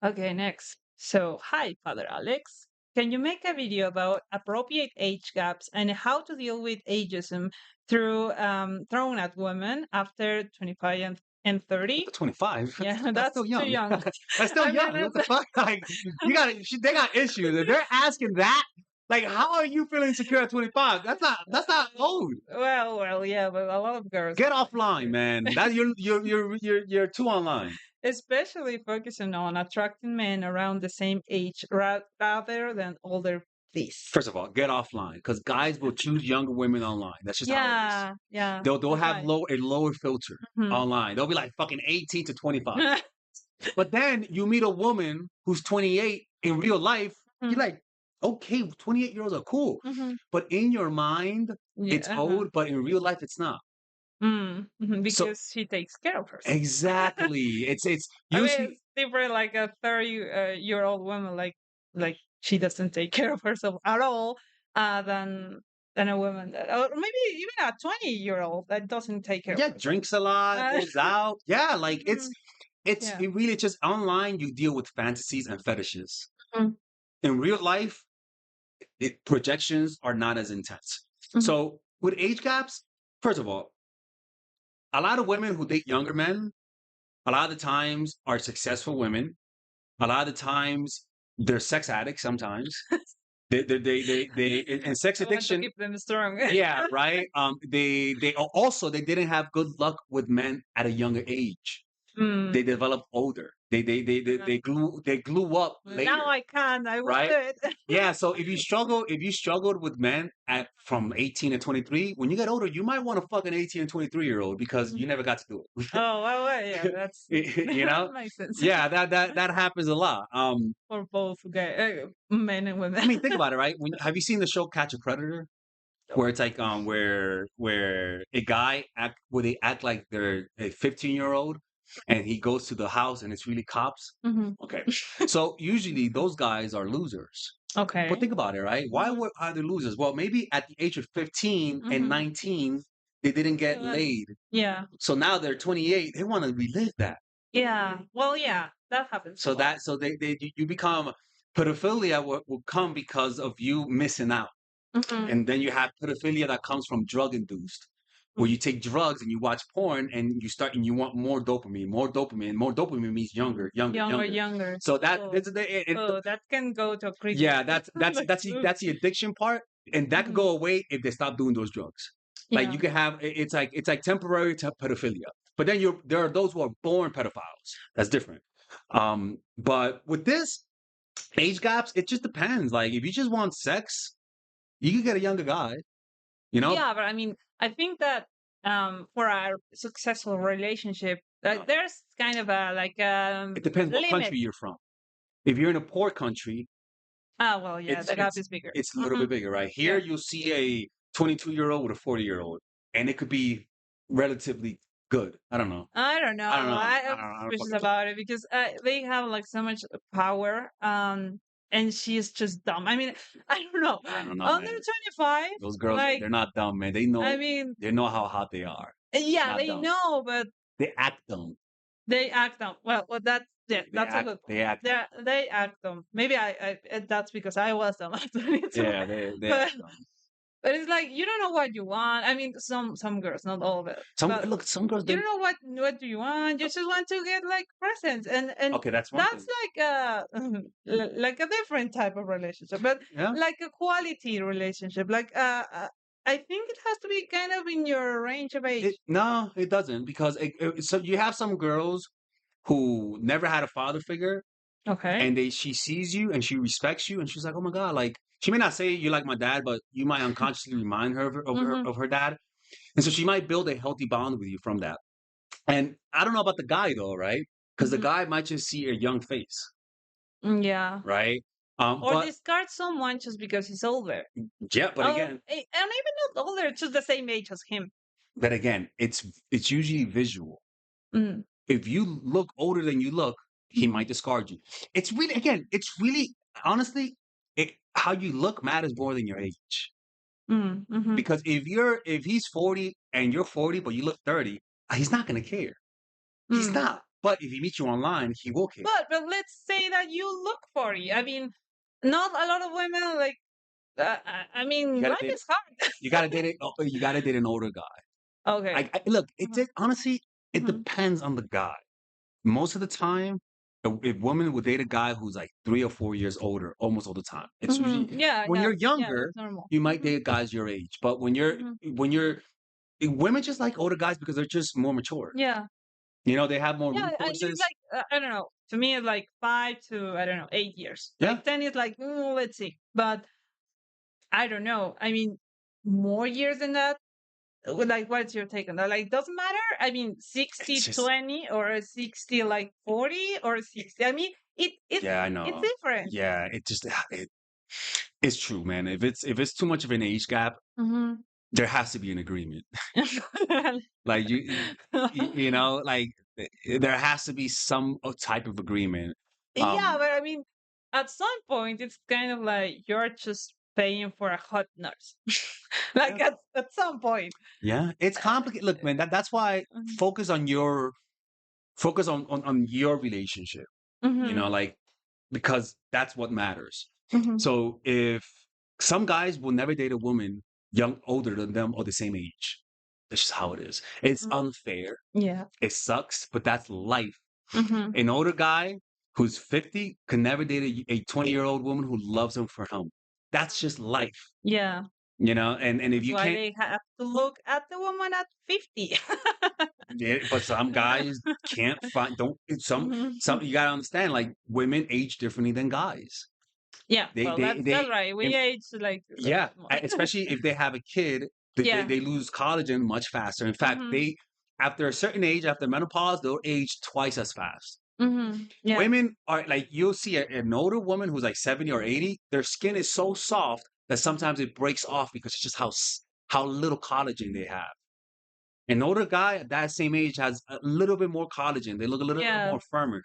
Okay, next. So, hi, Father Alex. Can you make a video about appropriate age gaps and how to deal with ageism through thrown at women after 25 and 30? 25. Yeah, That's still that's too young. young. That's still I mean, young. What the fuck? Like they got issues. If they're asking that, like, how are you feeling secure at 25? That's not old. well, yeah, but a lot of girls Get are like offline, man. That you're too online. especially focusing on attracting men around the same age rather than older, please. First of all, get offline because guys will choose younger women online. That's just how it is. Yeah, They'll that's have right. a lower filter Mhm. online. They'll be like fucking 18 to 25. But then you meet a woman who's 28 in real life, you're Mhm, like, okay, 28-year-olds are cool. mhm. But in your mind, it's Yeah, old, but in real life, it's not. So because she takes care of herself. exactly. It's I mean, usually it's different like a 30 year old woman, like she doesn't take care of herself at all, than a woman that, or maybe even a 20-year-old that doesn't take care of yeah, herself. drinks a lot, Uh, goes out. Yeah, like mhm, yeah. it really just online you deal with fantasies and fetishes. Mhm, In real life, projections are not as intense. mhm. So with age gaps, first of all, a lot of women who date younger men, a lot of the times are successful women. A lot of the times they're sex addicts. Sometimes and sex I want to addiction. keep them strong. Yeah, right. Also they didn't have good luck with men at a younger age. Mm. They developed older. They grew up Now later, I can. I will right? do it. Yeah, so if you struggled with men at from 18 to 23, when you get older, you might want to fuck an 18 and 23-year-old because you never got to do Oh, well, yeah, that's it. that makes sense Yeah, that happens a lot. for both men and I women. mean, think about it, right? Have you seen the show Catch a Predator? Where it's like where a guy act where they act like they're a 15-year-old and he goes to the house and it's really cops. Mhm. Okay. So usually those guys are losers. But Okay. think about it, right? Why are they losers? Well, maybe at the age of 15 and Mhm. 19, they didn't get Uh, laid. Yeah. So now they're 28, they want to relive that. Yeah. Well, yeah, that happens a So lot. you become pedophilia will come because of you missing out. Mhm. And then you have pedophilia that comes from drug induced, where you take drugs and you watch porn and you want more dopamine, more dopamine, more dopamine means younger, younger, Younger, younger. younger. So that Oh, this is the oh, that can go to a creepy. yeah, Like, ooh. that's the addiction part, and that could Mhm. go away if they stop doing those drugs. Like Yeah. you can have it's like temporary pedophilia, but then there are those who are born pedophiles. That's different. But with this age gaps, it just depends. Like if you just want sex, you can get a younger guy. You know, Yeah, but I mean, I think that for a successful relationship, there's kind of a like it depends what limit. country you're from. If you're in a poor country, Ah, well, yeah, it's the gap it's is bigger. it's a little Hmm. bit bigger, right? Here Yeah. you'll see a 22-year-old with a 40-year-old, and it could be relatively good. I don't know. I don't know. I don't know. I I am don't know. I don't suspicious fucking know. about it because they have like so much power. And she's just dumb. I mean, I don't know. I don't know, Under man. 25, Those girls, like, they're not dumb, man. I mean, They know how hot they are. yeah, Not they dumb. know, but They act dumb. they act dumb. Well, that's yeah, that's a good point. They act dumb. They act dumb. Maybe that's because I was dumb at 22. Yeah, they But act dumb. but it's like you don't know what you want. I mean, some girls, not all of it, but Some girls you they don't know what do you want. You just want to get like presents, and okay, that's one that's thing. like a like a different type of relationship, but Yeah. like a quality relationship. Like I think it has to be kind of in your range of age. No, it doesn't because so you have some girls who never had a father figure Okay. and she sees you and she respects you and she's like, oh my god, like she may not say you're like my dad, but you might unconsciously remind her Mm-hmm. of her dad, and so she might build a healthy bond with you from that. And I don't know about the guy though, right? Because the Mm-hmm. guy might just see a young face, Yeah. right? Or But discard someone just because he's older. yeah, Oh, and even not older, just the same age as him. but again, it's usually visual. Mm. If you look older than you look, he might discard you. It's really honestly, how you look matters more than your age. Mm. Mm-hmm. Because if he's 40 and you're 40 but you look 30, he's not gonna care. He's Mm. not. But if he meets you online, he will care. But let's say that you look 40. I mean, not a lot of women like. I You mean, gotta life date. is hard. You gotta date it. You gotta date an older guy. Okay. Look. Mhm. Honestly, it Mhm. depends on the guy. Most of the time, a woman would date a guy who's like 3 or 4 years older, almost all the time. It's usually Yeah, when yeah, you're yeah. younger, That's normal. you might date guys your age. But Mhm. when you're women just like older guys because they're just more mature. Yeah, They have more yeah. And it's resources. like I don't know. To me, it's like 5 to I don't know 8 years. Yeah, Like 10 is like let's see. But I don't know. I mean, more years than that. Like, what's your take on that? Like, doesn't matter. I mean, it's 60 just 20 or a 60 like 40 or 60. I mean, yeah, I it's know. different. Yeah, it's true, man. If it's too much of an age gap, Hmm. there has to be an agreement. Like like there has to be some type of agreement. Yeah, Um, but I mean, at some point, it's kind of like you're just paying for a hot nurse. yeah, Like at some point. yeah, it's Uh, complicated. Look, man, that's why mhm, focus on your relationship. mhm, Like because that's what matters. mhm, So if some guys will never date a woman older than them or the same age. That's just how it is. It's mhm. unfair. Yeah. It sucks, but that's life. Hmm. An older guy who's 50 can never date a 20-year-old woman who loves him for him. That's just life. Yeah. And if That's you why can't they have to look at the woman at 50. yeah, but some guys can't find don't some Mhm. you gotta understand, like women age differently than guys. Yeah, They well, they that's they right. We and age like yeah, more. especially if they have a kid, Yeah. they lose collagen much faster. In fact, Hmm. they after a certain age, after menopause, they'll age twice as fast. Hmm. Yeah. Women are like you'll see an older woman who's like 70 or 80, their skin is so soft that sometimes it breaks off because it's just how little collagen they have. An older guy at that same age has a little bit more collagen. They look a little bit Yeah. more firmer.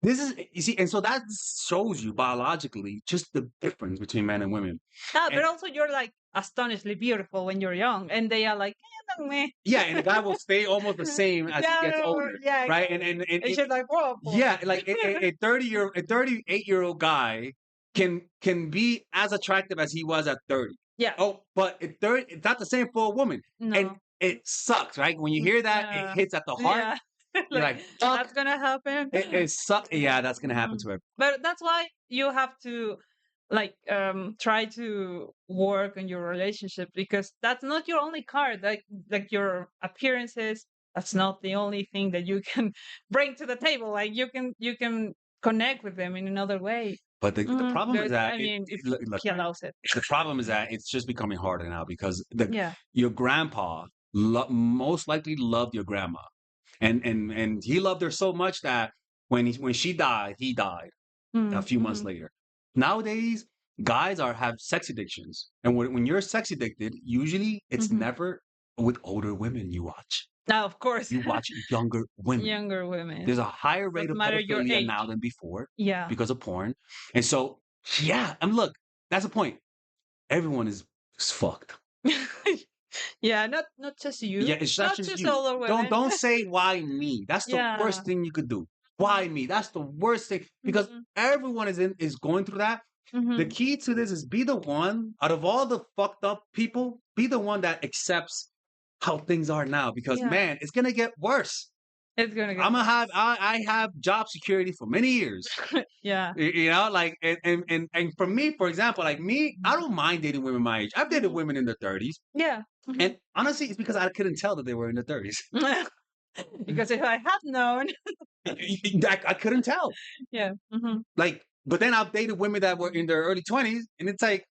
This is you see, and so that shows you biologically just the difference between men and women. Ah, but And also you're like astonishingly beautiful when you're young, and they are like, no, meh. yeah, and the guy will stay almost the same as he Yeah, gets no, older, yeah, right? exactly. And she's like, whoa, whoa. Yeah, like a 38-year-old guy can be as attractive as he was at 30. Yeah, Oh, but at 30, it's not the same for a woman. And no. it sucks, right? When you hear that, it Yeah, hits at the heart. yeah. You're Like like, fuck, that's gonna happen. it sucks. Yeah. Yeah, that's gonna happen Mhm. to everyone. But that's why you have to like try to work on your relationship because that's not your only card. Like your appearances, that's not the only thing that you can bring to the table. Like you can connect with them in another way. But the problem is There's, that I mean, if look, he allows it. the problem is that it's just becoming harder now because Yeah. your grandpa most likely loved your grandma. And he loved her so much that when she died, he died a few months Mm-hmm. later. Nowadays, guys have sex addictions, and when you're sex addicted, usually it's Mm-hmm. never with older women you watch. Now, of course, You watch younger women. younger women. There's a higher rate Doesn't of matter your pedophilia now age. than before Yeah. because of porn, and so yeah. And look, that's the point. Everyone is fucked. Yeah, not just Yeah, you, it's not not just just you. older Don't women. don't say why me. That's the Yeah. worst thing you could do. Why Mhm, me? That's the worst thing because mhm, everyone is going through that. The mhm. key to this is be the one out of all the fucked up people, be the one that accepts how things are now because Yeah, man, it's gonna get worse. it's gonna get I'm gonna have worse. I have job security for many years. Yeah. Like and for me, for example, like me, I don't mind dating women my age. I've dated Mhm. women in their 30s. Yeah. Mhm. And honestly, it's because I couldn't tell that they were in their 30s. Because if I had known, I couldn't tell. yeah. Mhm. Like, but then I've dated women that were in their early 20s, and it's like,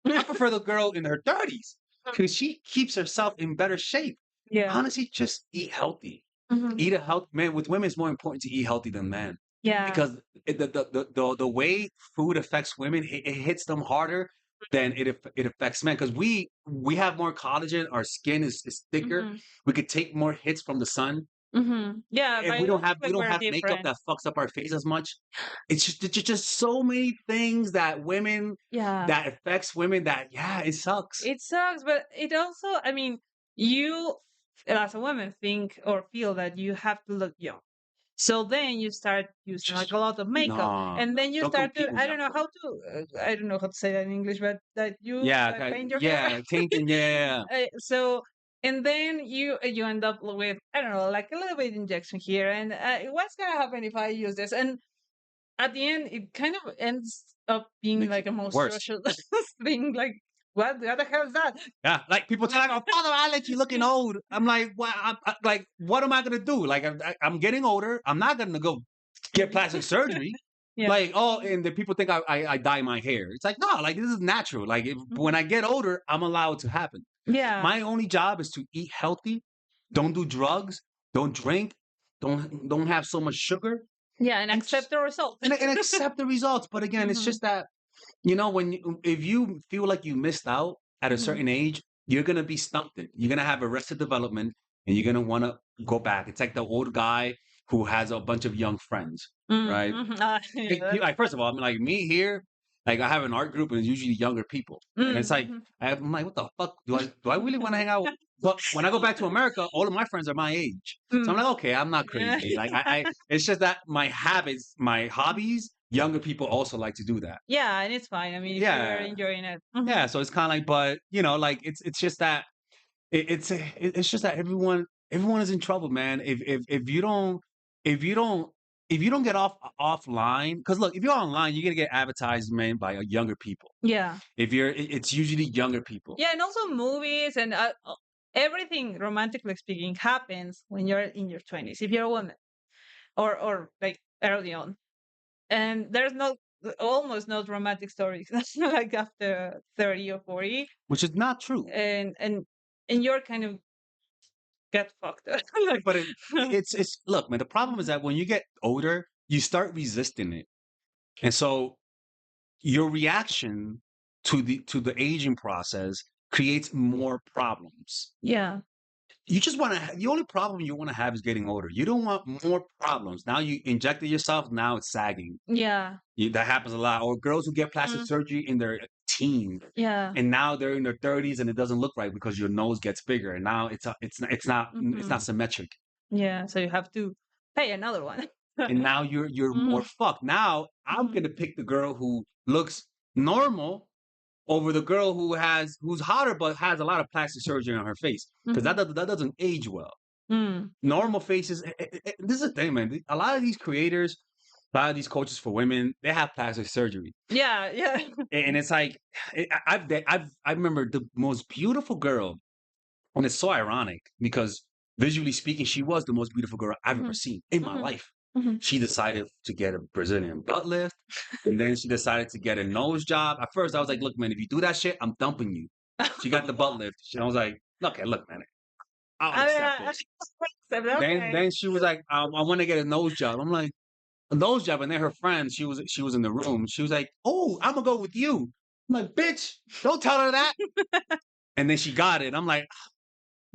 I prefer the girl in her 30s because she keeps herself in better shape. Yeah. Honestly, just eat healthy. Mhm. Eat a health man. With women, it's more important to eat healthy than men Yeah. because the way food affects women, it hits them harder than it affects men. Because we have more collagen, our skin is thicker. Mhm. We could take more hits from the sun, Mhm. Yeah, and we biologically don't we're have makeup different. that fucks up our face as much. It's just so many things Yeah. that affects women that yeah, it sucks. It sucks, but it also, I mean, you as a woman think or feel that you have to look young. So then you start using like a lot of makeup, No, and then you don't start compete to with young girls. I don't know how to say that in English, but that you Yeah, like paint your hair. yeah, tainting, yeah. So and then you end up with I don't know like a little bit injection here, and what's gonna happen if I use this? And at the end, it kind of ends up being Makes like it a worse. monstrous thing. Like what the hell is that? Yeah, like people tell me, "Oh, Father Alex, you're looking old." I'm like, "Well, like, what am I gonna do? Like, I'm getting older. I'm not gonna go get plastic surgery." Yeah. Like, oh, and the people think I dye my hair. It's like, no, like this is natural. Like, when Mhm. I get older, I'm allowed to happen. Yeah. My only job is to eat healthy, don't do drugs, don't drink, don't have so much sugar, Yeah, and and accept just the result. and accept the results. But again, it's Mhm. just that when if you feel like you missed out at a Mhm. certain age, you're gonna be stunted. You're gonna have arrested development, and you're gonna want to go back. It's like the old guy who has a bunch of young friends, Mm, right? mhm. Yeah, Like first of all, I mean, like me here, like I have an art group, and it's usually younger people, and it's like mhm. I'm like, what the fuck do I really want to hang out? But when I go back to America, all of my friends are my age, so I'm Mm. like, okay, I'm not Yeah. crazy. Like it's just that my habits, my hobbies, younger people also like to do that. Yeah, and it's fine. I mean, if you're Yeah, enjoying it. yeah. Mhm. So it's kind of like, but like it's just that it's just that everyone is in trouble, man. If you don't if you don't if you don't get offline, because look, if you're online, you're gonna get advertisement by younger people. Yeah. If you're, it's usually younger people, Yeah, and also movies and everything romantically speaking happens when you're in your 20s if you're a woman or like early on. And there's no almost no romantic stories like after 30 or 40 which is not true. and you're kind of get fucked. Like But it's look, man. The problem is that when you get older, you start resisting it, and so your reaction to the aging process creates more problems. yeah. You just want to. The only problem you want to have is getting older. You don't want more problems. Now you injected yourself. Now it's sagging. Yeah. That happens a lot. Or girls who get plastic Mm, surgery in their teens, yeah. and now they're in their 30s, and it doesn't look right because your nose gets bigger, and now it's not Hmm. symmetric. Yeah, so you have to pay another one. And now you're more Mhm, fucked. Now I'm mhm, gonna pick the girl who looks normal over the girl who's hotter but has a lot of plastic surgery on her face because mhm, that doesn't age well. mm, mhm. Normal faces. This is the thing, man. A lot of these creators, a lot of these coaches for women, they have plastic surgery, Yeah, yeah. and it's like I remember the most beautiful girl, and it's so ironic because visually speaking, she was the most beautiful girl I've ever Mhm, seen in my mhm, life. mhm. She decided to get a Brazilian butt lift, and then she decided to get a nose job. At first, I was like, "Look, man, if you do that shit, I'm dumping you." She got the butt lift. I was like, look, man, I'll I mean, accept it." except Then okay. then she was like, I want to get a nose job. I'm like, a nose job, and then her friend, she was in the room. She was like, "Oh, I'm gonna go with you." I'm like, "Bitch, don't tell her that." And then she got it. I'm like,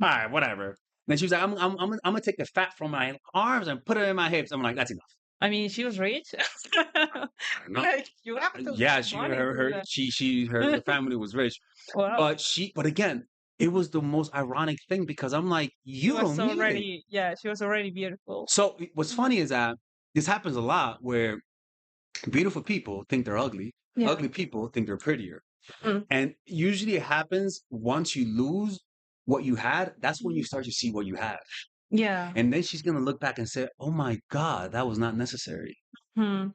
"All right, whatever." Then she was like, I'm gonna take the fat from my arms and put it in my hips." I'm like, "That's enough." I mean, she was rich. No, Like you have to yeah, have she money to do her that. she her family was rich, Wow. but again, it was the most ironic thing because I'm like, She you was don't need it. already yeah, she was already beautiful. So what's Mhm. funny is that this happens a lot where beautiful people think they're ugly, Yeah. ugly people think they're prettier, Mm. and usually it happens once you lose what you had. That's when you Mhm. start to see what you have, Yeah. and then she's gonna look back and say, "Oh my god, that was not necessary." Hmm.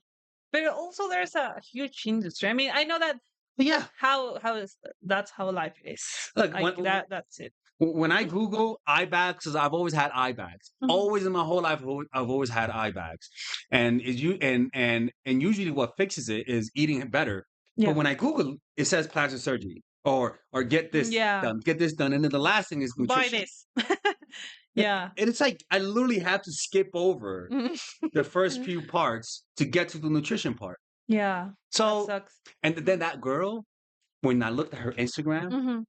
But also there's a huge industry. I mean, I know that But that's yeah, how is that's how life is. look, Like that's it. when I Google eye bags, because I've always had eye bags. Mhm. Always in my whole life, I've always had eye bags, and is you and usually what fixes it is eating better. But Yeah. when I Google, it says plastic surgery or Yeah. get this done, and then the last thing is Buy nutrition. this. And Yeah. it's like I literally have to skip over Mhm. the first few parts to get to the nutrition part. Yeah. That So, sucks. and then that girl, when I looked at her Instagram, Mm-hmm.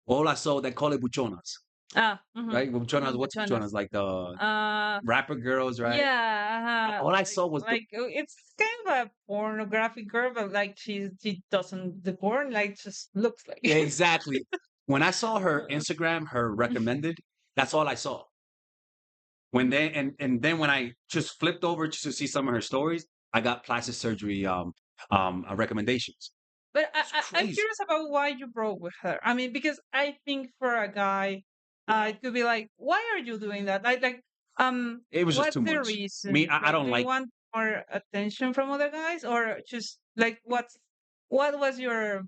all I saw they call it buchonas, Ah. Mm-hmm. right? Buchonas, what's Pachonas. buchonas? Like the Uh. rapper girls, right? Yeah. All I saw was It's kind of a pornographic girl, but like she doesn't the porn like just looks like. yeah, exactly. When I saw her Instagram, her recommended, that's all I saw and then when I just flipped over just to see some of her stories, I got plastic surgery recommendations. But It's I'm crazy. curious about why you broke with her. I mean, because I think for a guy, it could be like, why are you doing that? It was just What's too the much. Me, reason? I Like, don't do you like. want more attention from other guys, or just like what was your?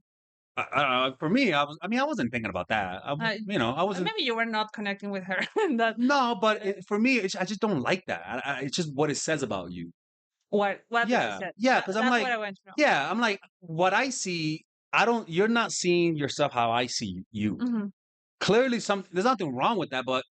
For me, I was. I mean, I wasn't thinking about that. Uh, I wasn't. Maybe you were not connecting with her. That No, but uh, for me, I just don't like that. It's just what it says about you. what does it Yeah, say? yeah. Because I'm That's like, what I want to know. yeah, I'm like, what I see. I don't. You're not seeing yourself how I see you. Hmm. Clearly, there's nothing wrong with that. But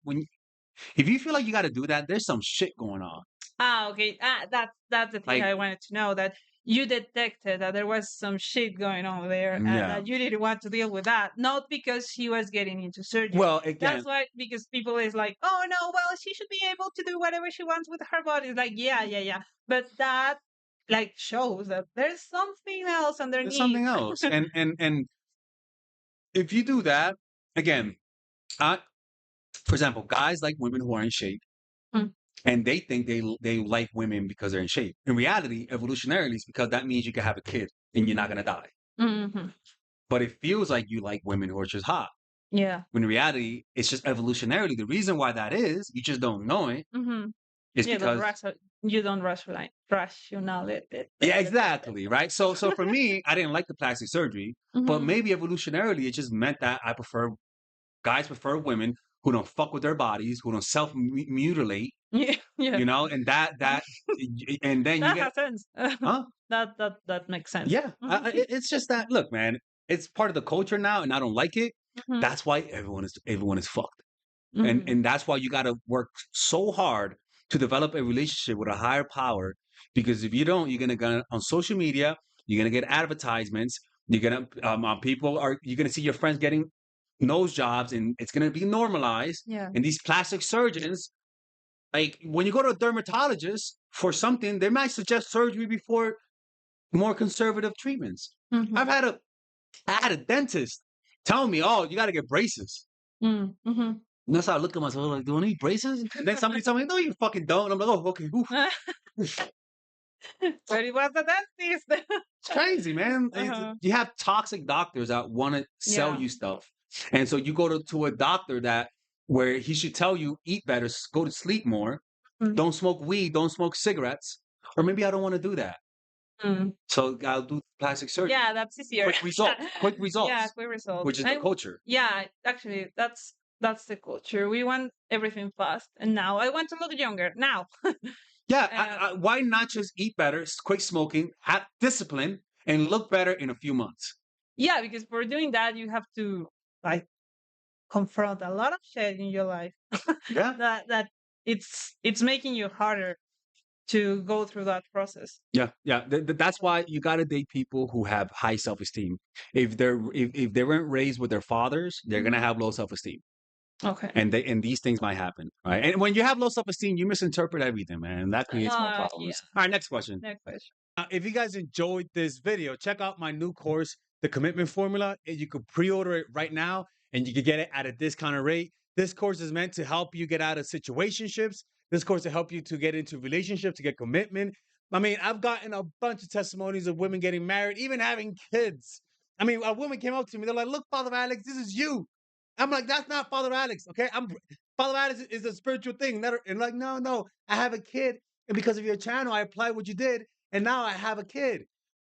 if you feel like you got to do that, there's some shit going on. Ah, okay. That's the thing Like, I wanted to know, that you detected that there was some shit going on there, and yeah. that you didn't want to deal with that, not because she was getting into surgery. Well, That's again, why, because people is like, oh no, well, she should be able to do whatever she wants with her body. It's like, yeah, yeah, yeah. But that like shows that there's something else there's underneath. something else. And if you do that, again, I, for example, guys like women who are in shape, Mm, and they think they like women because they're in shape. In reality, evolutionarily, it's because that means you can have a kid and you're not gonna die. mhm. But it feels like you like women who are just hot. Yeah. When in reality, it's just evolutionarily. The reason why that is, you just don't know it, Hmm. is Yeah, don't because you don't rationalize it. yeah, exactly, right? So for me, I didn't like the plastic surgery, but Hmm. maybe evolutionarily, it just meant that I prefer guys prefer women who don't fuck with their bodies, who don't self mutilate, Yeah, yeah. and and then you That get has sense. huh? That makes sense. Yeah, it's just that. Look, man, it's part of the culture now, and I don't like it. Mhm, That's why everyone is fucked, mhm. and that's why you got to work so hard to develop a relationship with a higher power. Because if you don't, you're gonna go on social media, you're gonna get advertisements. You're gonna you're gonna see your friends getting nose jobs, and it's gonna be normalized. Yeah. And these plastic surgeons, like when you go to a dermatologist for something, they might suggest surgery before more conservative treatments. I've Mhm, had a I had a dentist tell me, "Oh, you got to get braces." mm, mhm. And that's how I look at myself like, "Do I need braces?" And then somebody told me, "No, you fucking don't." And I'm like, "Oh, okay." Oof. But it was the dentist. It's crazy, man. Uh-huh. You have toxic doctors that want to sell Yeah. you stuff, and so you go to a doctor that where he should tell you eat better, go to sleep more, Mm, don't smoke weed, don't smoke cigarettes, or maybe I don't want to do that. mm. So I'll do plastic surgery. Yeah, that's easier. Quick Yeah, results, quick results. which is the And culture. yeah, actually, that's the culture. We want everything fast, and now I want to look younger. Now. Yeah, Uh, why not just eat better, quit smoking, have discipline, and look better in a few months? yeah, because for doing that, you have to like confront a lot of shit in your life Yeah, that it's making you harder to go through that process. yeah, yeah. That's why you got to date people who have high self esteem. If they weren't raised with their fathers, they're gonna Mhm. have low self esteem, Okay. and these things might happen, right? And when you have low self esteem, you misinterpret everything, man, and that creates more Yeah. problems. All right, next question. Next question. If you guys enjoyed this video, check out my new course, The Commitment Formula. And you could pre-order it right now and you can get it at a discounted rate. This course is meant to help you get out of situationships. This course to help you to get into relationships, to get commitment. I mean, I've gotten a bunch of testimonies of women getting married, even having kids. I mean, a woman came up to me. They're like, "Look, Father Alex, this is you." I'm like, "That's not Father Alex, okay? Father Alex is a spiritual thing." And like, "No, no, I have a kid, and because of your channel, I applied what you did, and now I have a kid."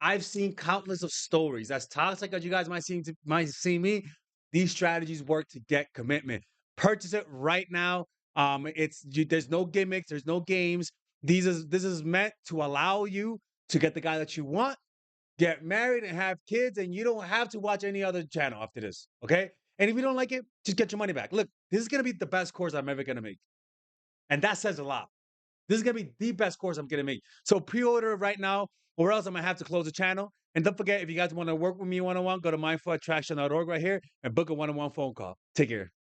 I've seen countless of stories. As toxic as you guys might see me, these strategies work to get commitment. Purchase it right now. There's no gimmicks, there's no games. This is meant to allow you to get the guy that you want, get married, and have kids, and you don't have to watch any other channel after this. Okay. And if you don't like it, just get your money back. Look, this is gonna be the best course I'm ever gonna make. And that says a lot. This is gonna be the best course I'm gonna make. So pre-order it right now, or else I'm gonna have to close the channel. And don't forget, if you guys want to work with me one-on-one, go to mindfulattraction.org right here and book a one-on-one phone call. Take care.